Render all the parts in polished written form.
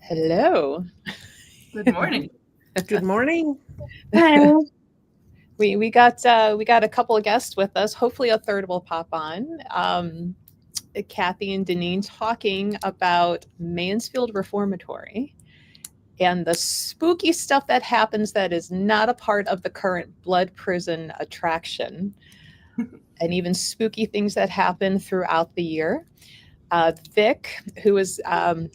Hello. Good morning. Good morning. Hi. We got a couple of guests with us. Hopefully, a third will pop on. Kathy and Deneen talking about Mansfield Reformatory and the spooky stuff that happens that is not a part of the current blood prison attraction, and even spooky things that happen throughout the year. Vic, who is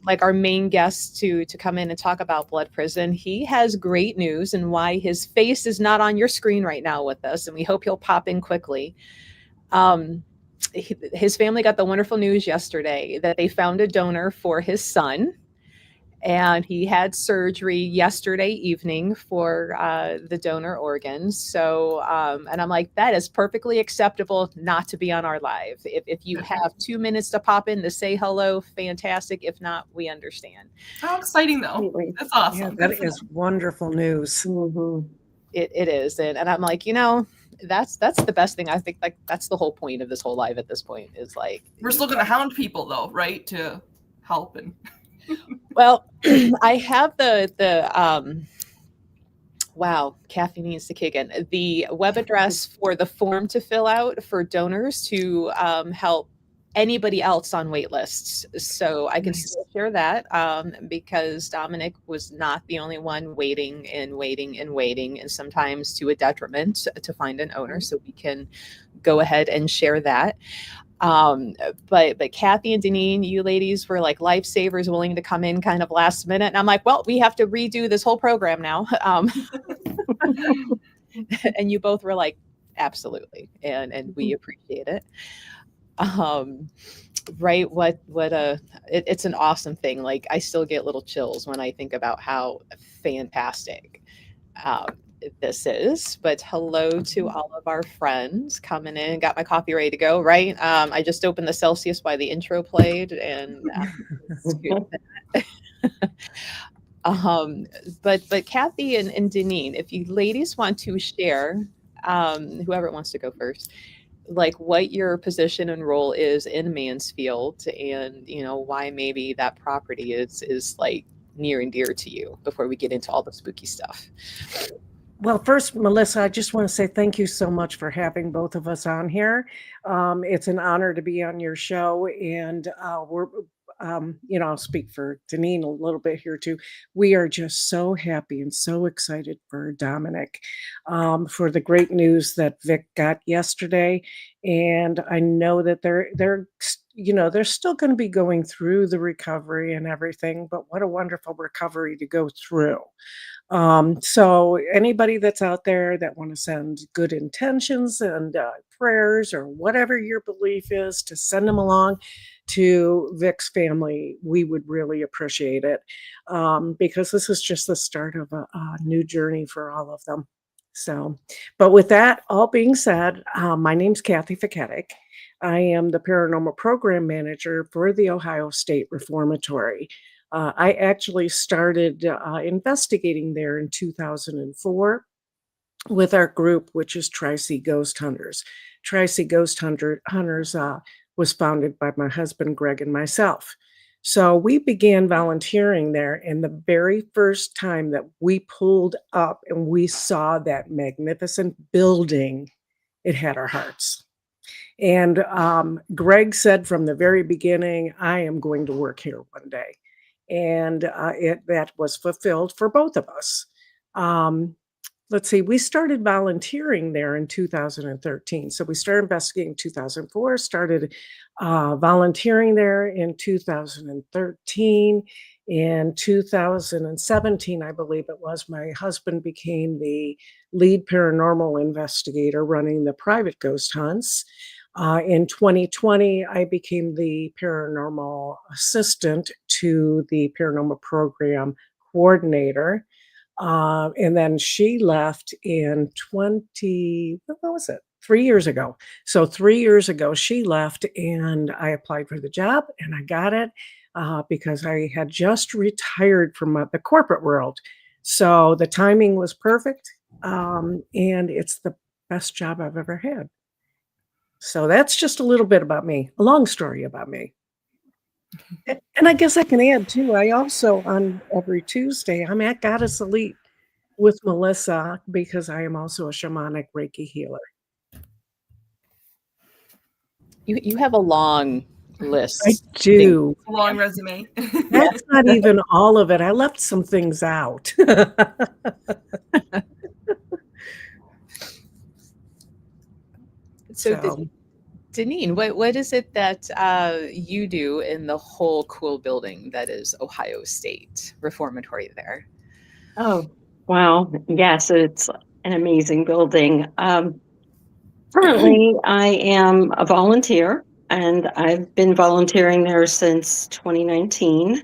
like our main guest to come in and talk about Blood Prison, he has great news and why his face is not on your screen right now with us, and we hope he'll pop in quickly. Um, his family got the wonderful news yesterday that they found a donor for his son, and he had surgery yesterday evening for the donor organs. So, and I'm like, that is perfectly acceptable not to be on our live. If you have 2 minutes to pop in to say hello, fantastic. If not, we understand. How exciting, though. Absolutely. That's Yeah, awesome. that is wonderful news. Mhm. It is, and I'm like, that's the best thing. I think like that's the whole point of this whole live at this point is like We're still going to hound people, though, right? To help and. well, I have wow, Kathy needs to kick in. The web address for the form to fill out for donors to help anybody else on wait lists. So I can Nice. still share that because Dominic was not the only one waiting and waiting and waiting, and sometimes to a detriment to find an owner. So we can go ahead and share that. Um, but Kathy and Deneen, you ladies were like lifesavers, willing to come in kind of last minute, and I'm like, well, we have to redo this whole program now. And you both were like, absolutely, and we appreciate it. Um, right? It's an awesome thing. Like I still get little chills when I think about how fantastic um, this is. But hello to all of our friends coming in. Got my coffee ready to go. Right? I just opened the Celsius while the intro played, and um, but Kathy and Deneen, if you ladies want to share, whoever wants to go first, like what your position and role is in Mansfield, and why maybe that property is like near and dear to you before we get into all the spooky stuff. Well, first, Melissa, I just want to say thank you so much for having both of us on here. It's an honor to be on your show, and I'll speak for Deneen a little bit here too. We are just so happy and so excited for Dominic, for the great news that Vic got yesterday, and I know that they're still going to be going through the recovery and everything, but what a wonderful recovery to go through. So anybody that's out there that want to send good intentions and prayers or whatever your belief is to send them along to Vic's family, we would really appreciate it because this is just the start of a new journey for all of them. So, but with that all being said, my name's Kathy Fiketic. I am the paranormal program manager for the Ohio State Reformatory. I actually started investigating there in 2004 with our group, which is Tri-C Ghost Hunters. Tri-C Ghost Hunters was founded by my husband, Greg, and myself. So we began volunteering there, and the very first time that we pulled up and we saw that magnificent building, it had our hearts. And Greg said from the very beginning, I am going to work here one day. And that was fulfilled for both of us. Let's see, we started volunteering there in 2013. So we started investigating in 2004, started volunteering there in 2013. In 2017, I believe it was, my husband became the lead paranormal investigator running the private ghost hunts. In 2020, I became the paranormal assistant to the paranormal program coordinator. And then she left in what was it? 3 years ago. So 3 years ago, she left and I applied for the job and I got it because I had just retired from the corporate world. So the timing was perfect. And it's the best job I've ever had. So that's just a little bit about me, a long story about me. And I guess I can add too, I also, on every Tuesday, I'm at Goddess Elite with Melissa because I am also a shamanic Reiki healer. You have a long list. I do. It's a long resume. That's not even all of it. I left some things out. So, Deneen, what is it that you do in the whole cool building that is Ohio State Reformatory there? Oh, wow. Yes, it's an amazing building. Currently, I am a volunteer, and I've been volunteering there since 2019.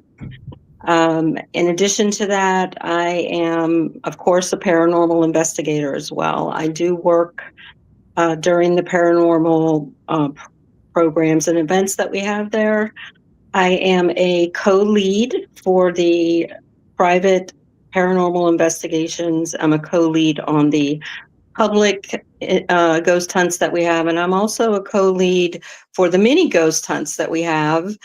In addition to that, I am, of course, a paranormal investigator as well. I do work during the paranormal programs and events that we have there. I am a co-lead for the private paranormal investigations. I'm a co-lead on the public ghost hunts that we have, and I'm also a co-lead for the mini ghost hunts that we have.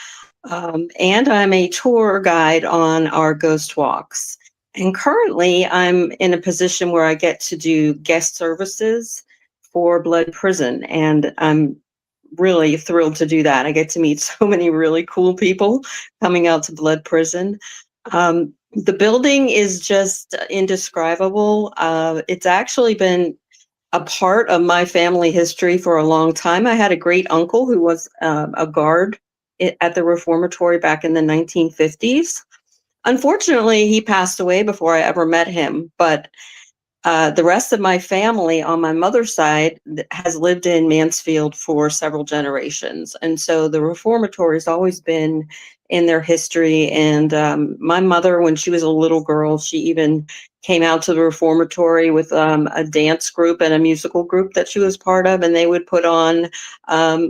And I'm a tour guide on our ghost walks. And currently, I'm in a position where I get to do guest services for Blood Prison, and I'm really thrilled to do that. I get to meet so many really cool people coming out to Blood Prison. The building is just indescribable. It's actually been a part of my family history for a long time. I had a great uncle who was a guard at the Reformatory back in the 1950s. Unfortunately, he passed away before I ever met him, but the rest of my family on my mother's side has lived in Mansfield for several generations. And so the Reformatory has always been in their history. And my mother, when she was a little girl, she even came out to the Reformatory with a dance group and a musical group that she was part of. And they would put on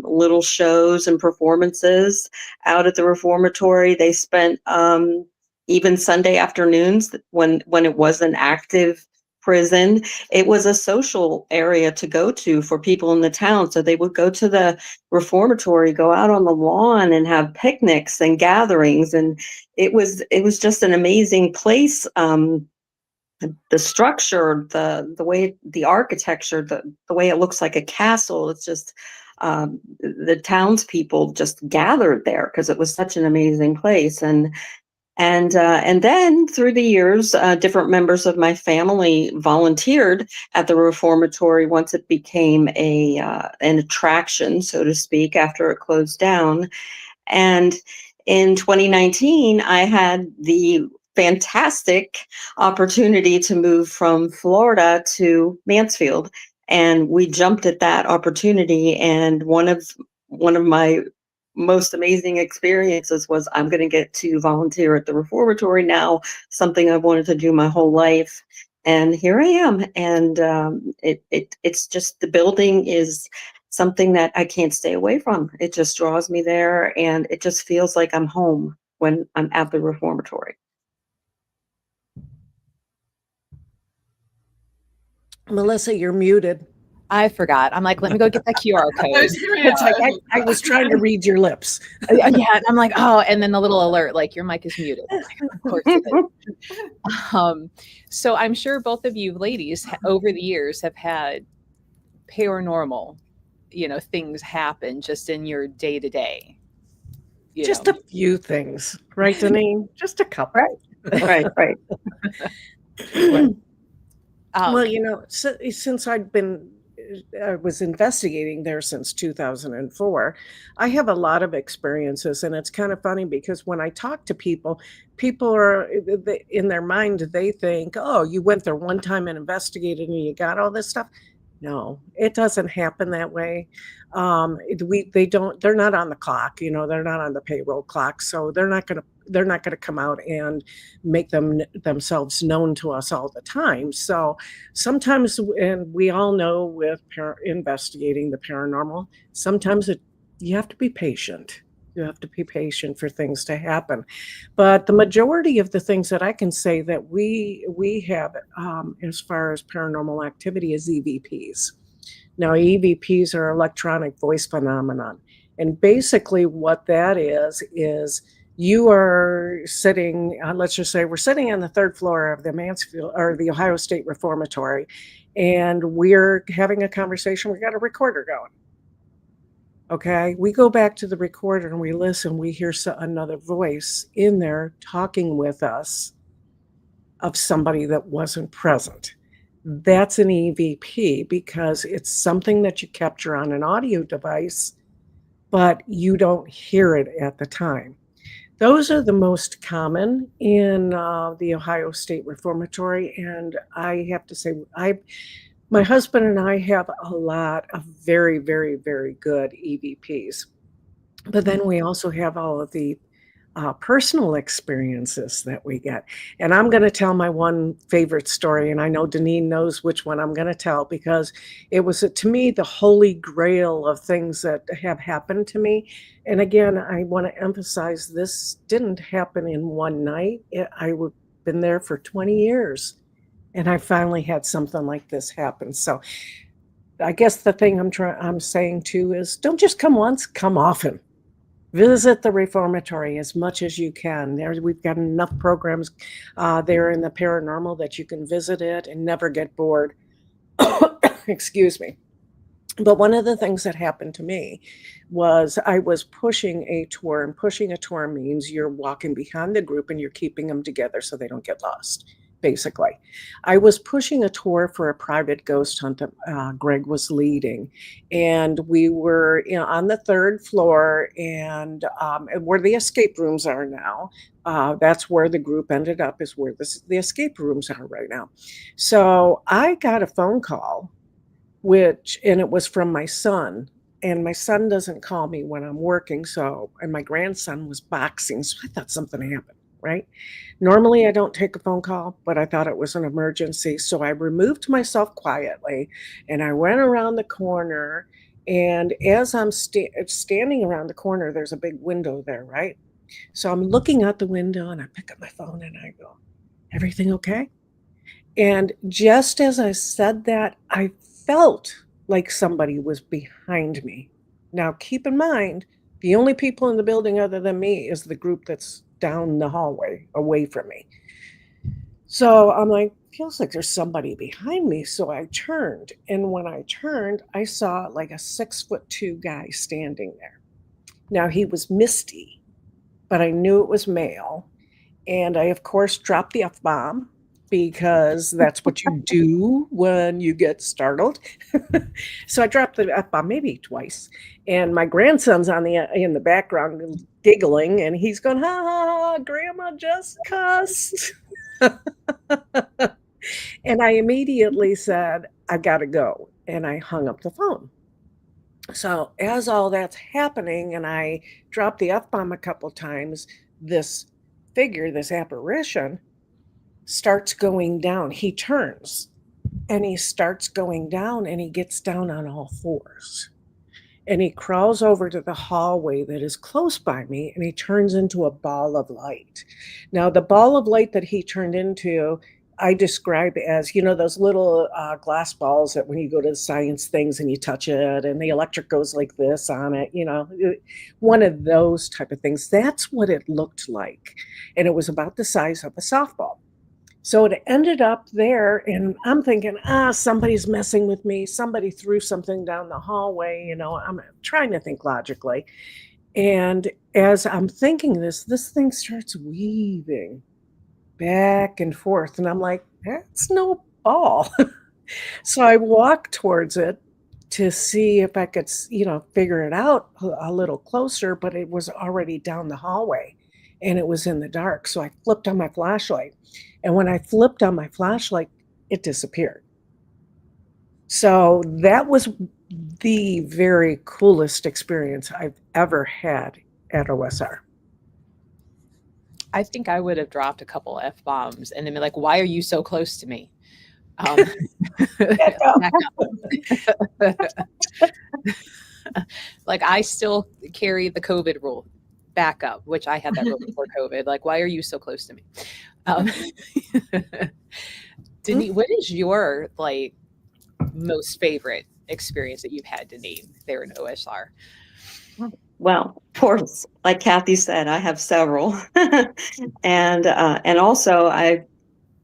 little shows and performances out at the Reformatory. They spent even Sunday afternoons when it was an active prison, it was a social area to go to for people in the town. So they would go to the Reformatory, go out on the lawn and have picnics and gatherings. And it was just an amazing place. The structure, the way, the architecture, the way it looks like a castle, it's just the townspeople just gathered there because it was such an amazing place. And then through the years, different members of my family volunteered at the Reformatory once it became an attraction, so to speak, after it closed down. And in 2019, I had the fantastic opportunity to move from Florida to Mansfield, and we jumped at that opportunity. And one of my most amazing experiences was I'm going to get to volunteer at the Reformatory now, something I've wanted to do my whole life. And here I am. And it's just, the building is something that I can't stay away from. It just draws me there, and it just feels like I'm home when I'm at the Reformatory. Melissa, you're muted. I forgot. I'm like, let me go get that QR code. It's like I was trying to read your lips. Yeah, I'm like, oh, and then the little alert, like your mic is muted. Of course it is. So I'm sure both of you ladies over the years have had paranormal, things happen just in your day to day. Just a few things, right, Deneen? Just a couple. Right. Well, since I was investigating there since 2004. I have a lot of experiences, and it's kind of funny because when I talk to people are in their mind, they think, oh, you went there one time and investigated and you got all this stuff. No, it doesn't happen that way. They're not on the clock, they're not on the payroll clock. So they're not going to come out and make themselves known to us all the time. So sometimes, and we all know with investigating the paranormal, sometimes you have to be patient. You have to be patient for things to happen. But the majority of the things that I can say that we have as far as paranormal activity is EVPs. Now, EVPs are electronic voice phenomenon. And basically what that is you are sitting, let's just say we're sitting on the third floor of the Mansfield or the Ohio State Reformatory, and we're having a conversation. We got a recorder going. Okay, we go back to the recorder and we listen. We hear another voice in there talking with us of somebody that wasn't present. That's an EVP because it's something that you capture on an audio device, but you don't hear it at the time. Those are the most common in the Ohio State Reformatory, and I have to say, my husband and I have a lot of very, very, very good EVPs, but then we also have all of the personal experiences that we get. And I'm going to tell my one favorite story, and I know Deneen knows which one I'm going to tell because it was, to me, the holy grail of things that have happened to me. And again, I want to emphasize this didn't happen in one night. I've been there for 20 years, and I finally had something like this happen. So I guess the thing I'm saying too is don't just come once, come often. Visit the Reformatory as much as you can. We've got enough programs there in the paranormal that you can visit it and never get bored. Excuse me. But one of the things that happened to me was I was pushing a tour, and pushing a tour means you're walking behind the group and you're keeping them together so they don't get lost. Basically, I was pushing a tour for a private ghost hunt that Greg was leading, and we were on the third floor, and where the escape rooms are now. That's where the group ended up, is where the escape rooms are right now. So I got a phone call, and it was from my son. And my son doesn't call me when I'm working, and my grandson was boxing, so I thought something happened, right? Normally, I don't take a phone call, but I thought it was an emergency. So I removed myself quietly and I went around the corner. And as I'm standing around the corner, there's a big window there, right? So I'm looking out the window and I pick up my phone and I go, "Everything okay?" And just as I said that, I felt like somebody was behind me. Now, keep in mind, the only people in the building other than me is the group that's down the hallway away from me. So I'm like, feels like there's somebody behind me. So I turned. And when I turned, I saw like a 6'2" guy standing there. Now he was misty, but I knew it was male. And I, of course, dropped the F-bomb because that's what you do when you get startled. So I dropped the F-bomb maybe twice. And my grandson's in the background giggling, and he's going, "Ha ha ha, Grandma just cussed." And I immediately said, "I got to go." And I hung up the phone. So as all that's happening, and I dropped the F-bomb a couple times, this figure, this apparition, starts going down. He turns and he starts going down, and he gets down on all fours. And he crawls over to the hallway that is close by me, and he turns into a ball of light. Now, the ball of light that he turned into, I describe as, those little glass balls that when you go to the science things and you touch it and the electric goes like this on it, one of those type of things. That's what it looked like. And it was about the size of a softball. So it ended up there, and I'm thinking, somebody's messing with me. Somebody threw something down the hallway. I'm trying to think logically. And as I'm thinking this thing starts weaving back and forth. And I'm like, that's no ball. So I walked towards it to see if I could, figure it out a little closer, but it was already down the hallway and it was in the dark. So I flipped on my flashlight. And when I flipped on my flashlight, it disappeared. So that was the very coolest experience I've ever had at OSR. I think I would have dropped a couple F-bombs and then be like, "Why are you so close to me?" Back up. Like, I still carry the COVID rule, back up, which I had that rule before COVID. Like, why are you so close to me? Deneen, what is your most favorite experience that you've had, Deneen, there in OSR? Well, of course, like Kathy said, I have several, and also I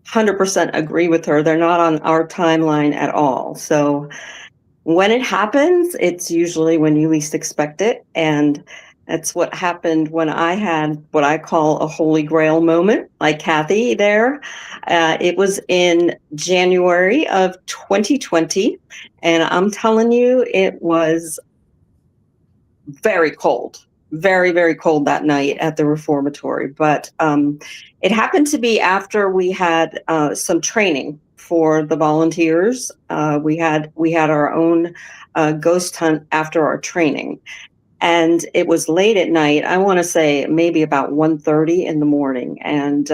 100% agree with her. They're not on our timeline at all. So when it happens, it's usually when you least expect it, and that's what happened when I had what I call a holy grail moment, like Kathy there. It was in January of 2020, and I'm telling you, it was very cold, very, very cold that night at the Reformatory. But it happened to be after we had some training for the volunteers. We had our own ghost hunt after our training, and it was late at night. I want to say maybe about 1:30 in the morning, and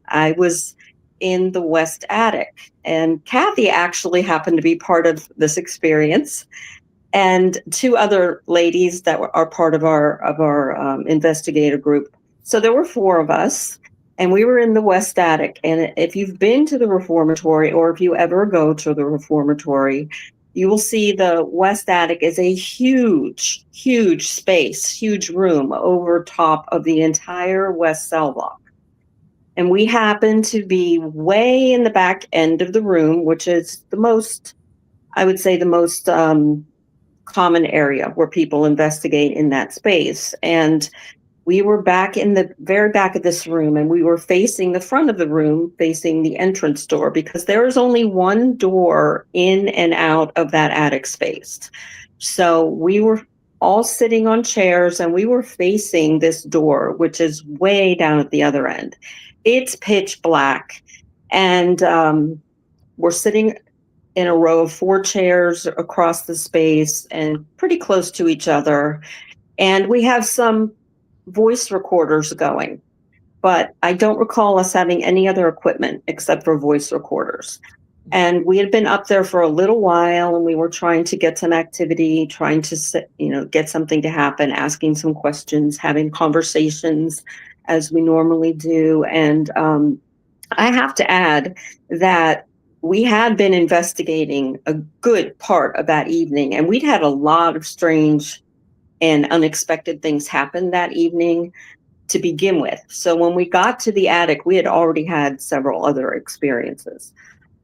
I was in the west attic, and Kathy actually happened to be part of this experience, and two other ladies that are part of our investigator group. So there were four of us, and we were in the west attic. And if you've been to the Reformatory, or if you ever go to the Reformatory, you will see the west attic is a huge, huge space, huge room over top of the entire west cell block. And we happen to be way in the back end of the room, which is the most, I would say, the most common area where people investigate in that space. And we were back in the very back of this room, and we were facing the front of the room, facing the entrance door, because there is only one door in and out of that attic space. So we were all sitting on chairs, and we were facing this door, which is way down at the other end. It's pitch black, and we're sitting in a row of four chairs across the space and pretty close to each other. And we have some voice recorders going, but I don't recall us having any other equipment except for voice recorders. And we had been up there for a little while, and we were trying to get some activity, trying to get something to happen, asking some questions, having conversations as we normally do. And I have to add that we had been investigating a good part of that evening, and we'd had a lot of strange and unexpected things happen that evening to begin with. So when we got to the attic, we had already had several other experiences.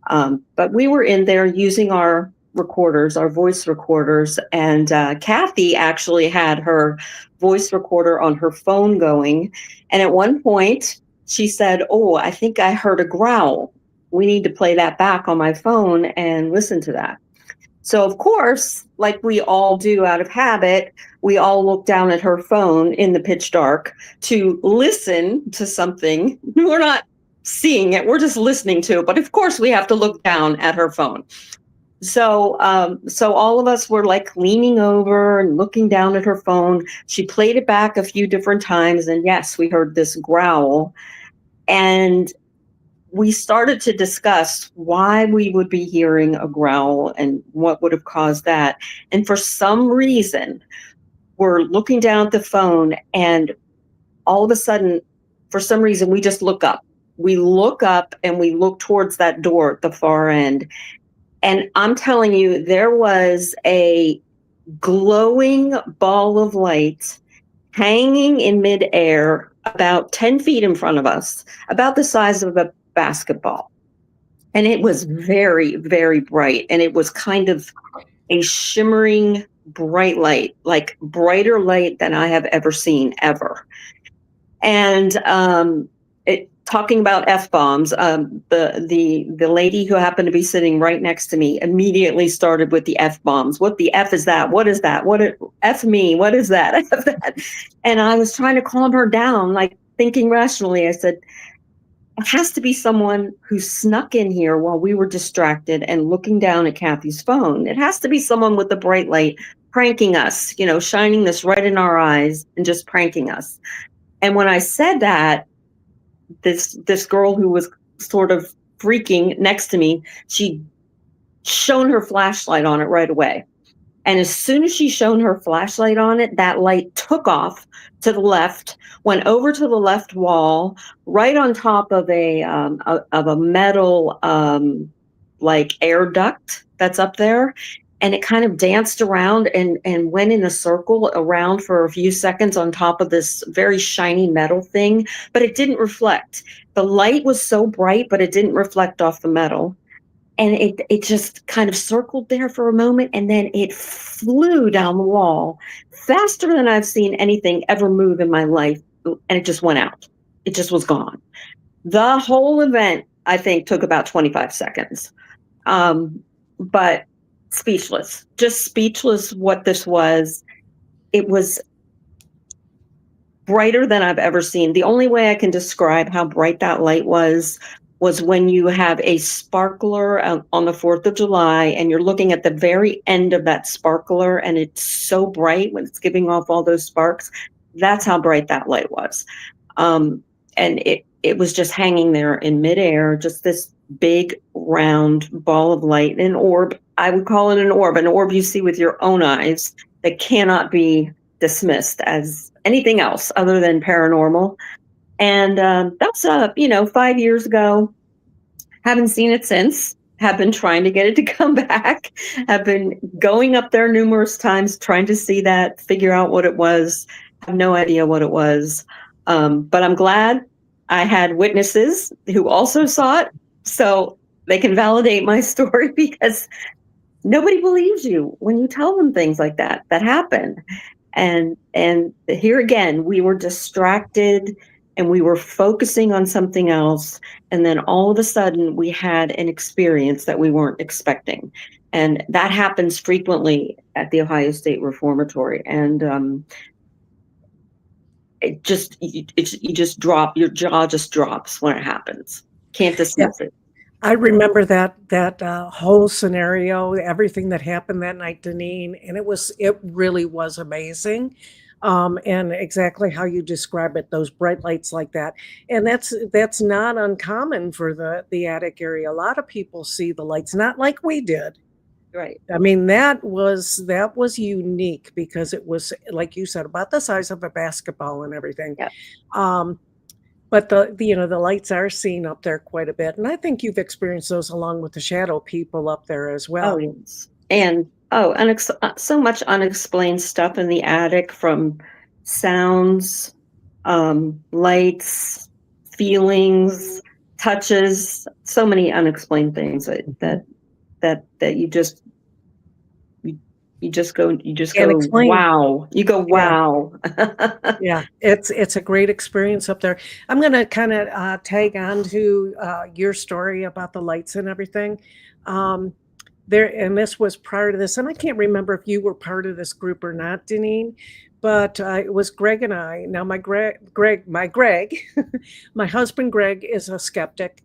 But we were in there using our recorders, our voice recorders, and Kathy actually had her voice recorder on her phone going. And at one point, she said, "Oh, I think I heard a growl. We need to play that back on my phone and listen to that." So, of course, like we all do out of habit, we all look down at her phone in the pitch dark to listen to something. We're not seeing it, we're just listening to it. But of course, we have to look down at her phone. So all of us were like leaning over and looking down at her phone. She played it back a few different times. And yes, we heard this growl. And we started to discuss why we would be hearing a growl and what would have caused that. And for some reason, we're looking down at the phone, and all of a sudden, for some reason, we just look up. We look up and we look towards that door at the far end. And I'm telling you, there was a glowing ball of light hanging in midair about 10 feet in front of us, about the size of a basketball. And it was very, very bright. And it was kind of a shimmering bright light, like brighter light than I have ever seen ever. And talking about F-bombs, the lady who happened to be sitting right next to me immediately started with the F-bombs. What the F is that? What is that? F me? What is that? F that? And I was trying to calm her down, like thinking rationally. I said, it has to be someone who snuck in here while we were distracted and looking down at Kathy's phone. It has to be someone with the bright light pranking us, shining this right in our eyes and just pranking us. And when I said that, this girl who was sort of freaking next to me, she shone her flashlight on it right away. And as soon as she shone her flashlight on it, that light took off to the left, went over to the left wall, right on top of a metal like air duct that's up there. and it kind of danced around and went in a circle around for a few seconds on top of this very shiny metal thing, but it didn't reflect. The light was so bright, but it didn't reflect off the metal. And it just kind of circled there for a moment, and then it flew down the wall faster than I've seen anything ever move in my life, and it just went out. It just was gone. The whole event, I think, took about 25 seconds. But speechless, just speechless what this was. It was brighter than I've ever seen. The only way I can describe how bright that light was when you have a sparkler on the 4th of July and you're looking at the very end of that sparkler and it's so bright when it's giving off all those sparks. That's how bright that light was. And it was just hanging there in midair, just this big round ball of light, an orb. I would call it an orb you see with your own eyes that cannot be dismissed as anything else other than paranormal. And that's 5 years ago. Haven't seen it since. Have been trying to get it to come back. Have been going up there numerous times trying to see that, figure out what it was. Have no idea what it was. But I'm glad I had witnesses who also saw it, so they can validate my story, because nobody believes you when you tell them things like that happen. And here again, we were distracted and we were focusing on something else. And then all of a sudden we had an experience that we weren't expecting. And that happens frequently at the Ohio State Reformatory. And you just drop, your jaw just drops when it happens. Can't dismiss it. I remember that whole scenario, everything that happened that night, Deneen, and it really was amazing. And exactly how you describe it, those bright lights like that. And that's not uncommon for the attic area. A lot of people see the lights, not like we did. Right. I mean, that was unique because it was, like you said, about the size of a basketball and everything. Yep. But the lights are seen up there quite a bit. And I think you've experienced those along with the shadow people up there as well. Oh, yes. And so much unexplained stuff in the attic, from sounds, lights, feelings, touches, so many unexplained things that you just go wow. You go, wow. Yeah, it's a great experience up there. I'm going to kind of tag on to your story about the lights and everything. And this was prior to this, and I can't remember if you were part of this group or not, Deneen, but it was Greg and I. Now my Greg, my husband Greg is a skeptic.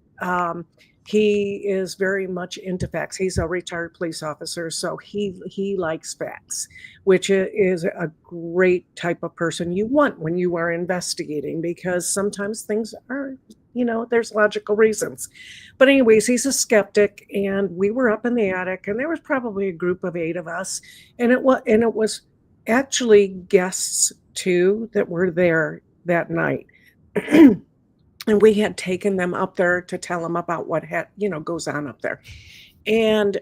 He is very much into facts. He's a retired police officer, so he likes facts, which is a great type of person you want when you are investigating, because sometimes things are, there's logical reasons. But anyways, he's a skeptic, and we were up in the attic, and there was probably a group of 8 of us, and it was actually guests too that were there that night. And we had taken them up there to tell them about what goes on up there. And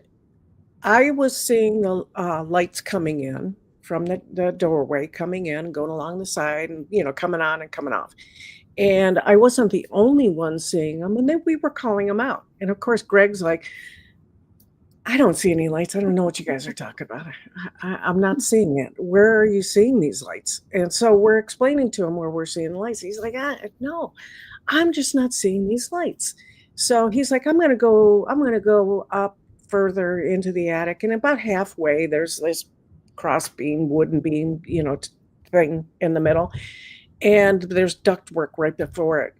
I was seeing the lights coming in from the doorway, coming in, going along the side, and coming on and coming off. And I wasn't the only one seeing them. And then we were calling them out. And of course, Greg's like, I don't see any lights. I don't know what you guys are talking about. I'm not seeing it. Where are you seeing these lights? And so we're explaining to him where we're seeing the lights. He's like, no, I'm just not seeing these lights. So he's like, I'm going to go up further into the attic. And about halfway, there's this cross beam, wooden beam, thing in the middle. And there's ductwork right before it.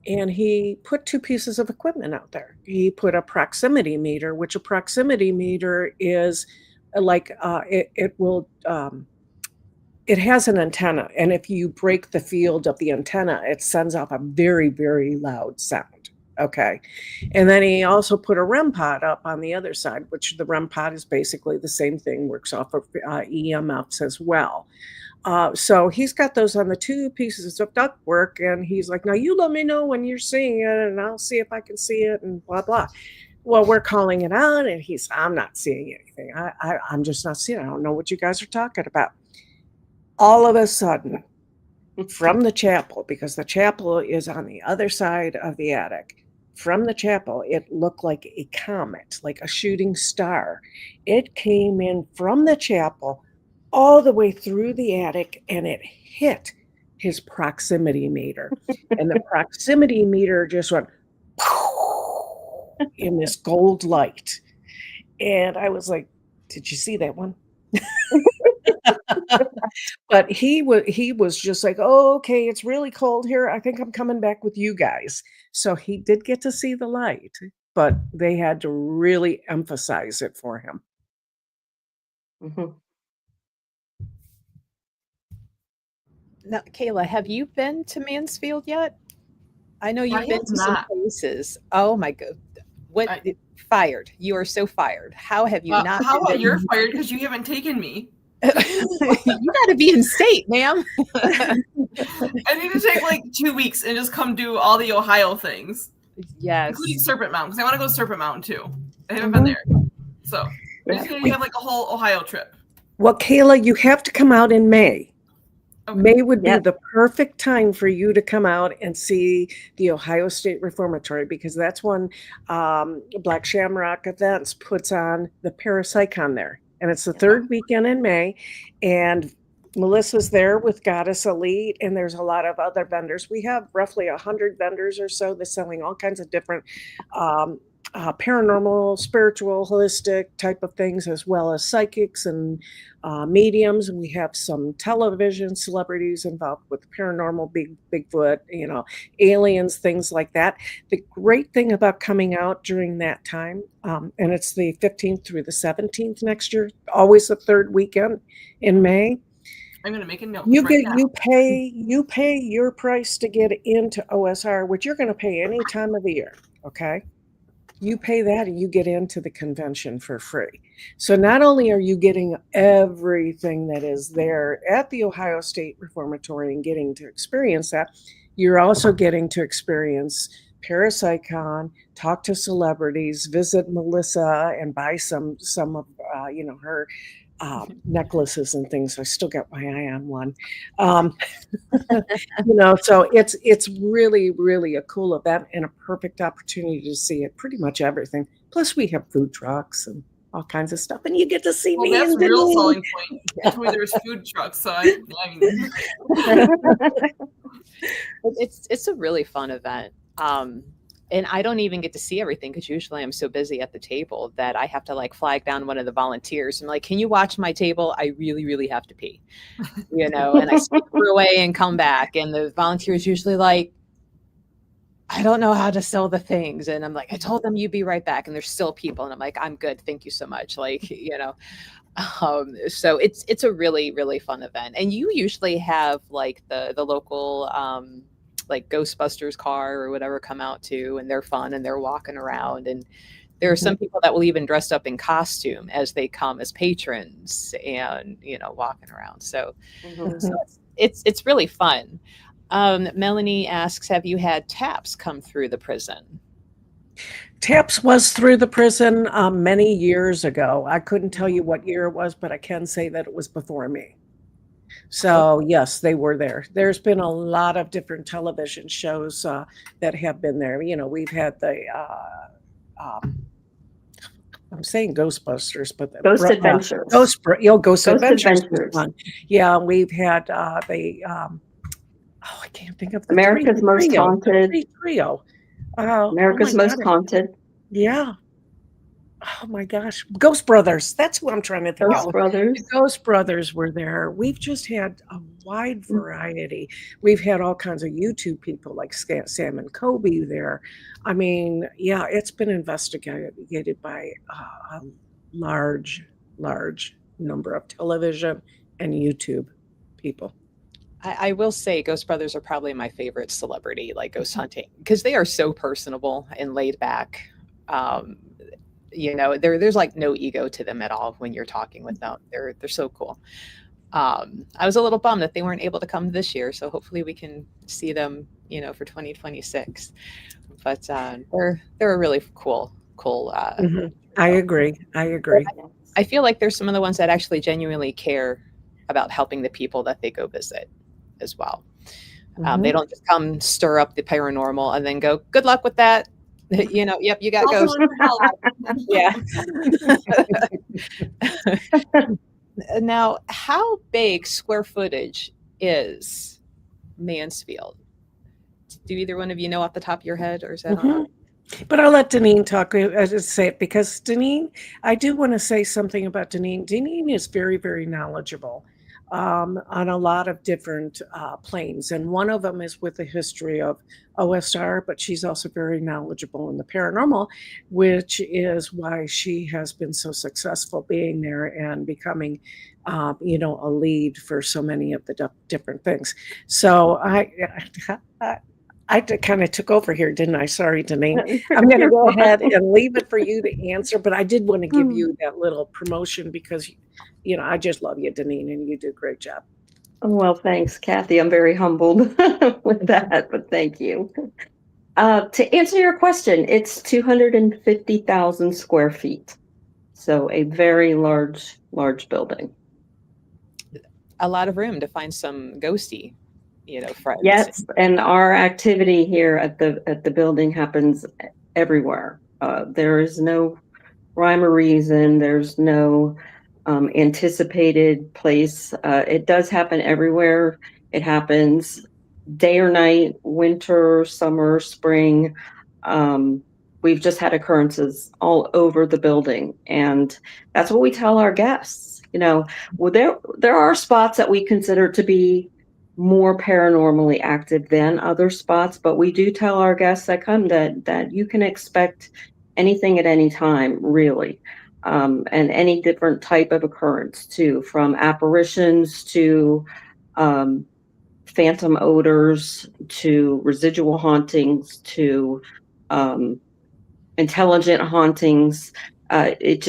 And he put 2 pieces of equipment out there. He put a proximity meter, which a proximity meter is like, it has an antenna. And if you break the field of the antenna, it sends off a very, very loud sound. Okay. And then he also put a REM pod up on the other side, which the REM pod is basically the same thing, works off of EMFs as well. So he's got those on the 2 pieces of ductwork, and he's like, now you let me know when you're seeing it, and I'll see if I can see it, and blah, blah. Well, we're calling it out, and he's, I'm not seeing anything. I'm just not seeing it. I don't know what you guys are talking about. All of a sudden, from the chapel, because the chapel is on the other side of the attic, from the chapel, it looked like a comet, like a shooting star. It came in from the chapel all the way through the attic, and it hit his proximity meter. And the proximity meter just went in this gold light. And I was like, did you see that one? But he was just like, oh, okay, it's really cold here. I think I'm coming back with you guys. So he did get to see the light, but they had to really emphasize it for him. Mhm. Now, Kayla, have you been to Mansfield yet? I know you've I been have to some not. places. Oh my god. What fired? You are so fired. How have you not How been about to- you're fired because you haven't taken me? You got to be in state, ma'am. I need to take like 2 weeks and just come do all the Ohio things, Yes. including Serpent Mountain, because I want to go to Serpent Mountain too. I haven't been there, so I'm just gonna have like a whole Ohio trip. Well, Kayla, you have to come out in May. Okay. May would be Yep. the perfect time for you to come out and see the Ohio State Reformatory, because that's when Black Shamrock Events puts on the Parapsychon there. And it's the third weekend in May. And Melissa's there with Goddess Elite, and there's a lot of other vendors. We have roughly 100 vendors or so that's selling all kinds of different paranormal, spiritual, holistic type of things, as well as psychics and mediums. And we have some television celebrities involved with paranormal, Bigfoot, aliens, things like that. The great thing about coming out during that time, and it's the 15th through the 17th next year, always the third weekend in May. I'm gonna make a note. You right get now. you pay your price to get into OSR, which you're going to pay any time of the year. Okay. You pay that and you get into the convention for free. So not only are you getting everything that is there at the Ohio State Reformatory and getting to experience that, you're also getting to experience Parapsychon, talk to celebrities, visit Melissa, and buy some of her necklaces and things. I still got my eye on one. So it's really, really a cool event and a perfect opportunity to see it, pretty much everything. Plus we have food trucks and all kinds of stuff, and you get to see me. That's and a real Denise. selling point. That's why there's food trucks. So I mean, It's a really fun event. And I don't even get to see everything because usually I'm so busy at the table that I have to like flag down one of the volunteers. I'm like, can you watch my table? I really, really have to pee, and I scamper away and come back. And the volunteers usually like, I don't know how to sell the things. And I'm like, I told them you'd be right back. And there's still people. And I'm like, I'm good. Thank you so much. Like, so it's a really, really fun event. And you usually have like the local, like Ghostbusters car or whatever come out too, and they're fun and they're walking around, and there are some people that will even dress up in costume as they come as patrons and walking around. So, so it's really fun. Melanie asks, have you had TAPS come through the prison? TAPS was through the prison many years ago. I couldn't tell you what year it was, but I can say that it was before me. So yes, they were there. There's been a lot of different television shows that have been there. We've had the I'm saying Ghostbusters, but Ghost Adventures. Ghost Adventures. Adventures. One. Yeah, we've had the I can't think of the America's Most Haunted. Trio. America's Most Haunted. Yeah. Oh my gosh. Ghost Brothers. That's what I'm trying to think Ghost of. Brothers. The Ghost Brothers were there. We've just had a wide variety. We've had all kinds of YouTube people like Sam and Kobe there. I mean, yeah, it's been investigated by a large number of television and YouTube people. I will say Ghost Brothers are probably my favorite celebrity, like ghost hunting, because they are so personable and laid back. There's like no ego to them at all when you're talking with them. They're so cool. I was a little bummed that they weren't able to come this year, so hopefully we can see them, for 2026. But they're a really cool cool. I agree. I feel like there's some of the ones that actually genuinely care about helping the people that they go visit as well. They don't just come stir up the paranormal and then go, good luck with that. Yep, you got ghosts. Yeah. Now, how big square footage is Mansfield? Do either one of you know off the top of your head, or is that on? But I'll let Deneen talk, say it, because Deneen, I do want to say something about Deneen. Deneen is very, very knowledgeable on a lot of different planes. And one of them is with the history of OSR, but she's also very knowledgeable in the paranormal, which is why she has been so successful being there and becoming, a lead for so many of the different things. So I kind of took over here, didn't I? Sorry, Deneen. I'm going to go ahead and leave it for you to answer, but I did want to give you that little promotion because, I just love you, Deneen, and you do a great job. Well, thanks, Kathy. I'm very humbled with that, but thank you. To answer your question, it's 250,000 square feet. So a very large building. A lot of room to find some ghosty, friends. Yes, and our activity here at the building happens everywhere. There is no rhyme or reason. There's no anticipated place. It does happen everywhere. It happens day or night, winter, summer, spring. We've just had occurrences all over the building, and that's what we tell our guests. There are spots that we consider to be more paranormally active than other spots, but we do tell our guests that come that you can expect anything at any time, really, and any different type of occurrence too, from apparitions to phantom odors to residual hauntings to intelligent hauntings. It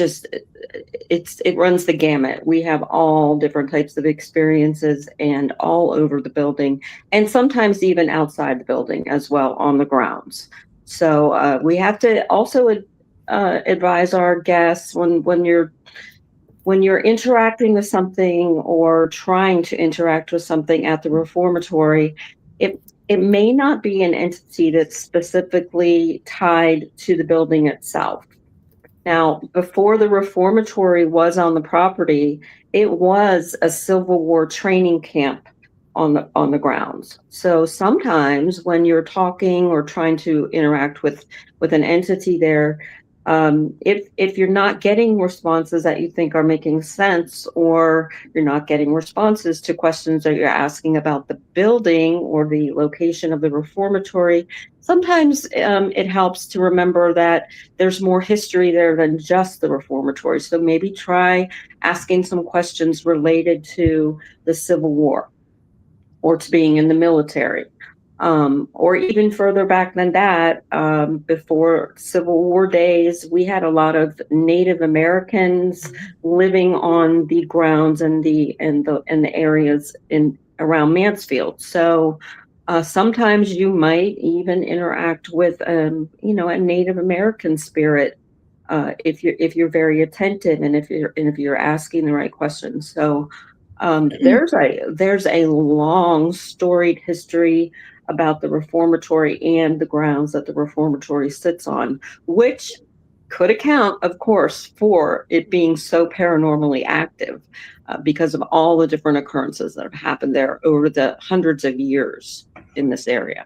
runs the gamut. We have all different types of experiences and all over the building, and sometimes even outside the building as well on the grounds. So we have to also advise our guests when you're interacting with something or trying to interact with something at the reformatory, it may not be an entity that's specifically tied to the building itself. Now, before the reformatory was on the property, it was a Civil War training camp on the grounds. So sometimes when you're talking or trying to interact with an entity there, if you're not getting responses that you think are making sense, or you're not getting responses to questions that you're asking about the building or the location of the reformatory, sometimes it helps to remember that there's more history there than just the reformatory. So maybe try asking some questions related to the Civil War or to being in the military. Or even further back than that, before Civil War days, we had a lot of Native Americans living on the grounds and the areas around Mansfield. So sometimes you might even interact with a Native American spirit if you're very attentive and if you're asking the right questions. So there's a long storied history about the reformatory and the grounds that the reformatory sits on, which could account, of course, for it being so paranormally active because of all the different occurrences that have happened there over the hundreds of years in this area.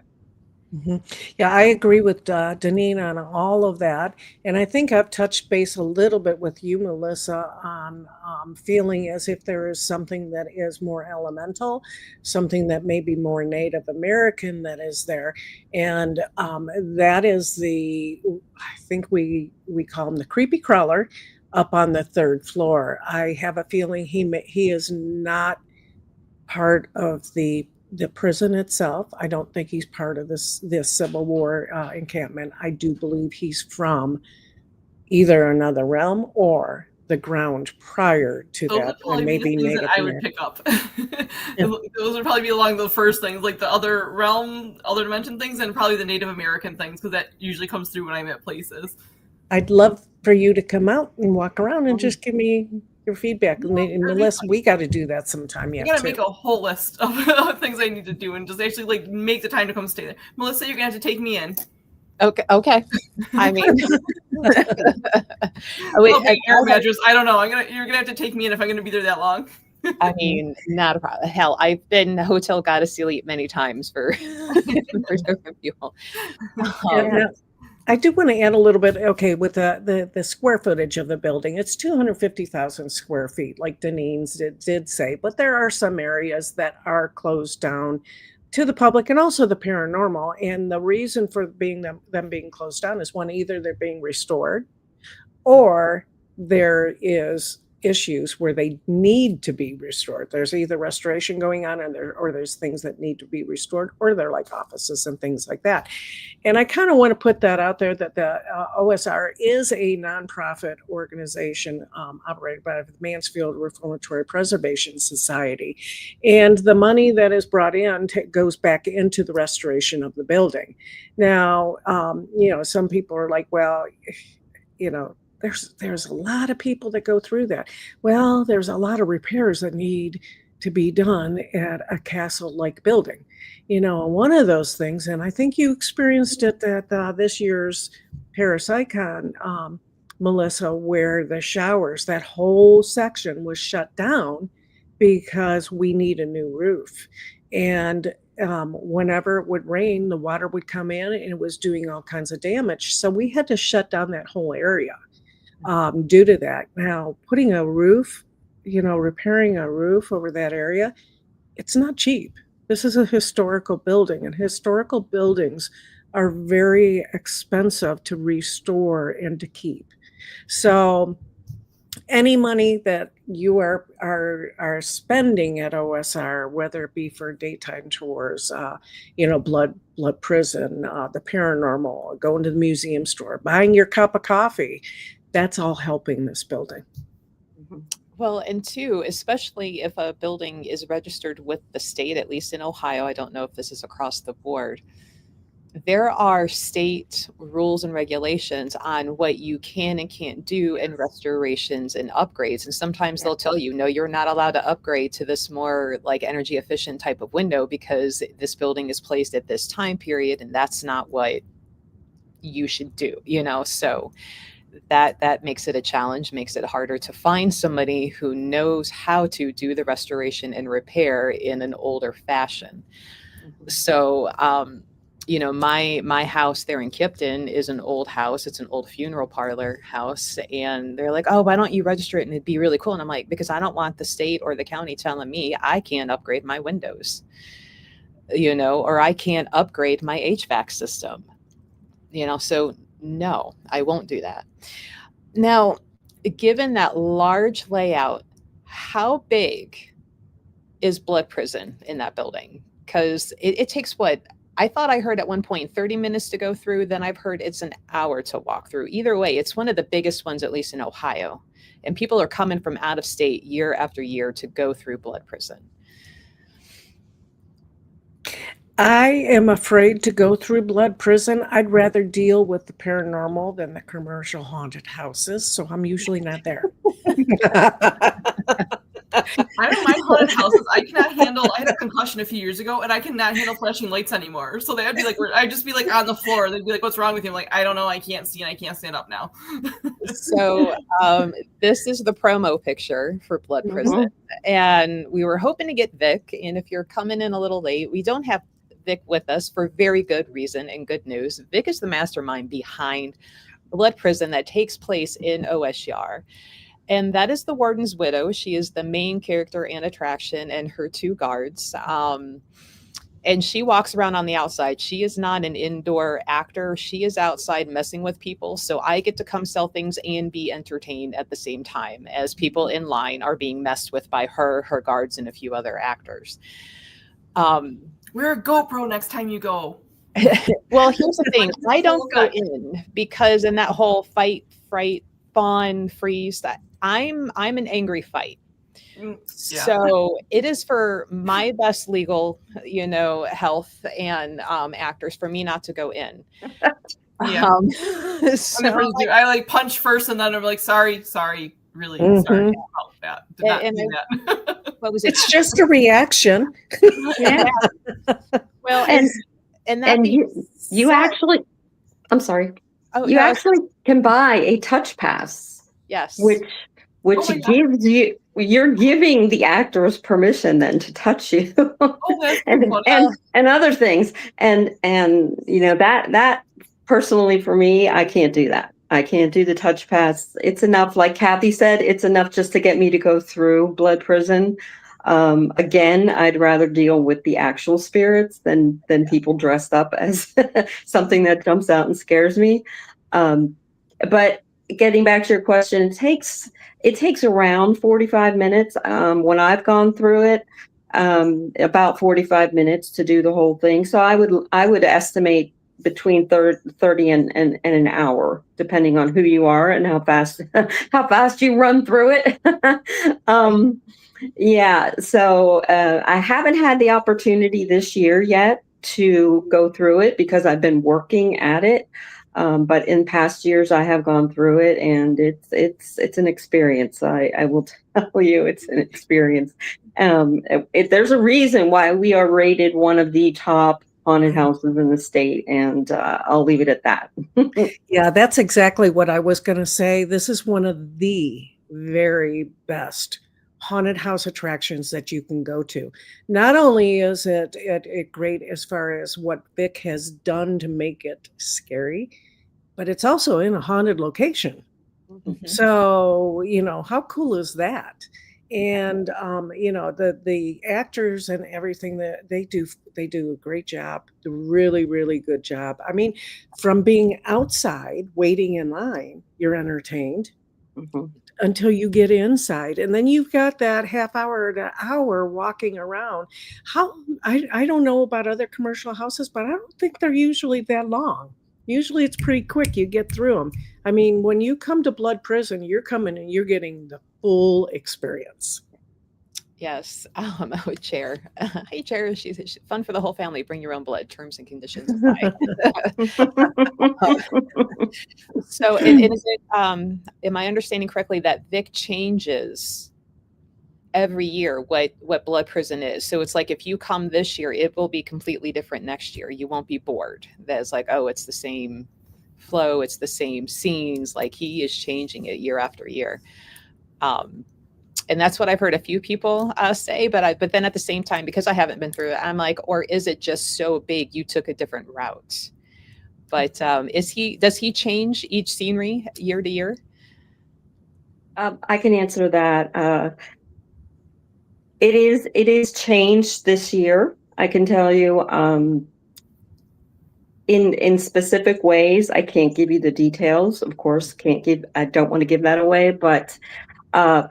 Mm-hmm. Yeah, I agree with Deneen on all of that. And I think I've touched base a little bit with you, Melissa, on feeling as if there is something that is more elemental, something that may be more Native American that is there. And that is I think we call him the creepy crawler up on the third floor. I have a feeling he is not part of the prison itself. I don't think he's part of this Civil War encampment. I do believe he's from either another realm or the ground prior to that, and maybe Native I would pick up. Those would probably be along the first things, like the other realm, other dimension things, and probably the Native American things, because that usually comes through when I'm at places. I'd love for you to come out and walk around and just give me your feedback. And Melissa, we got to do that sometime. I gotta make a whole list of things I need to do and just actually like make the time to come stay there. Melissa, you're gonna have to take me in. Okay. I mean, your address. I don't know. You're gonna have to take me in if I'm gonna be there that long. I mean, not a problem. Hell, I've been Hotel Goddess Elite many times for different people. I do want to add a little bit, okay, with the square footage of the building. It's 250,000 square feet, like Deneen's did say, but there are some areas that are closed down to the public and also the paranormal. And the reason for them being closed down is either they're being restored or there is issues where they need to be restored. There's either restoration going on or there's things that need to be restored, or they're like offices and things like that. And I kind of want to put that out there that the OSR is a nonprofit organization operated by the Mansfield Reformatory Preservation Society. And the money that is brought in goes back into the restoration of the building. Now, some people are like, well, there's a lot of people that go through that. Well, there's a lot of repairs that need to be done at a castle-like building. One of those things, and I think you experienced it at this year's Parapsychon, Melissa, where the showers, that whole section was shut down because we need a new roof. And whenever it would rain, the water would come in and it was doing all kinds of damage. So we had to shut down that whole area. Due to that. Now, putting a roof, repairing a roof over that area, it's not cheap. This is a historical building, and historical buildings are very expensive to restore and to keep. So any money that you are spending at OSR, whether it be for daytime tours, blood prison, the paranormal, going to the museum store, buying your cup of coffee, that's all helping this building. Well, and two, especially if a building is registered with the state, at least in Ohio, I don't know if this is across the board, there are state rules and regulations on what you can and can't do in restorations and upgrades. And sometimes they'll tell you, no, you're not allowed to upgrade to this more like energy efficient type of window because this building is placed at this time period and that's not what you should do, so that makes it a challenge, makes it harder to find somebody who knows how to do the restoration and repair in an older fashion. So, my house there in Kipton is an old house. It's an old funeral parlor house. And they're like, oh, why don't you register it? And it'd be really cool. And I'm like, because I don't want the state or the county telling me I can't upgrade my windows, or I can't upgrade my HVAC system, so no, I won't do that. Now, given that large layout, how big is Blood Prison in that building? Because it takes I thought I heard at one point 30 minutes to go through. Then I've heard it's an hour to walk through. Either way, it's one of the biggest ones, at least in Ohio. And people are coming from out of state year after year to go through Blood Prison. I am afraid to go through Blood Prison. I'd rather deal with the paranormal than the commercial haunted houses, so I'm usually not there. I don't mind haunted houses. I cannot handle. I had a concussion a few years ago, and I cannot handle flashing lights anymore. So they'd be like, I'd just be like on the floor. They'd be like, "What's wrong with you?" I'm like, I don't know. I can't see, and I can't stand up now. So this is the promo picture for Blood Prison, and we were hoping to get Vic. And if you're coming in a little late, we don't have Vic with us for very good reason and good news. Vic is the mastermind behind Blood Prison that takes place in OSR. And that is the warden's widow. She is the main character and attraction, and her two guards. And she walks around on the outside. She is not an indoor actor. She is outside messing with people. So I get to come sell things and be entertained at the same time as people in line are being messed with by her guards, and a few other actors. Wear a GoPro next time you go. Well, here's the thing. I don't go in because in that whole fight, fright, fawn, freeze, that I'm an angry fight. Yeah. So it is for my best legal, health and actors for me not to go in. Yeah. Um, And the so, person too, I like punch first, and then I'm like, sorry, really, Mhm. sorry about that. Did not And do that. what was it? It's just a reaction. Yeah. Well, And and that and being you said, actually, I'm sorry, oh you no, actually can buy a touch pass, yes, which Oh my God. gives you're giving the actors permission then to touch you. Oh, that's and funny. and other things. And that personally for me, I can't do that. I can't do the touch pass. It's enough, like Kathy said, it's enough just to get me to go through Blood Prison. Again, I'd rather deal with the actual spirits than people dressed up as something that jumps out and scares me. But getting back to your question, it takes around 45 minutes. When I've gone through it, about 45 minutes to do the whole thing. So I would estimate between 30 and an hour, depending on who you are and how fast how fast you run through it. Yeah, so I haven't had the opportunity this year yet to go through it because I've been working at it. But in past years, I have gone through it, and it's an experience. I will tell you, it's an experience. There's a reason why we are rated one of the top haunted houses in the state, and I'll leave it at that. Yeah, that's exactly what I was going to say. This is one of the very best haunted house attractions that you can go to. Not only is it great as far as what Vic has done to make it scary, but it's also in a haunted location. Mhm. So, how cool is that? And the actors and everything that they do a great job, a really, really good job. I mean, from being outside waiting in line, you're entertained Mhm. until you get inside. And then you've got that half hour to hour walking around. I don't know about other commercial houses, but I don't think they're usually that long. Usually it's pretty quick. You get through them. I mean, when you come to Blood Prison, you're coming and you're getting the full experience. Yes. Oh, Chair. Hey, Chair. She's fun for the whole family. Bring your own blood. Terms and conditions apply. So, is it, am I understanding correctly that Vic changes every year what Blood Prison is? So it's like if you come this year, it will be completely different next year. You won't be bored. That's like, oh, it's the same flow, it's the same scenes. Like he is changing it year after year. And that's what I've heard a few people say. But then at the same time, because I haven't been through it, I'm like, or is it just so big you took a different route? But does he change each scenery year to year? I can answer that. It is changed this year. I can tell you, in specific ways. I can't give you the details, of course. I don't want to give that away, but